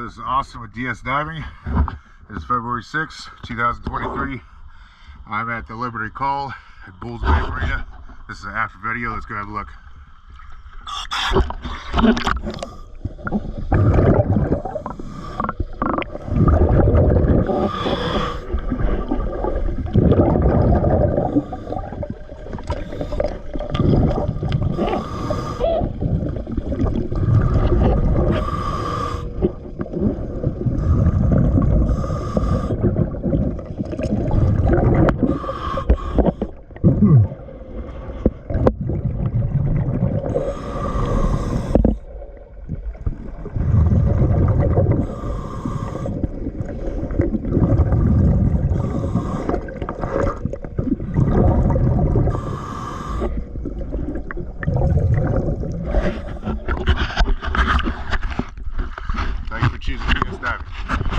This is Austin with DS Diving. It is February 6, 2023. I'm at the Liberty Call at Bulls Bay Marina. This is an after video. Let's go have a look. Thanks for choosing DS Diving.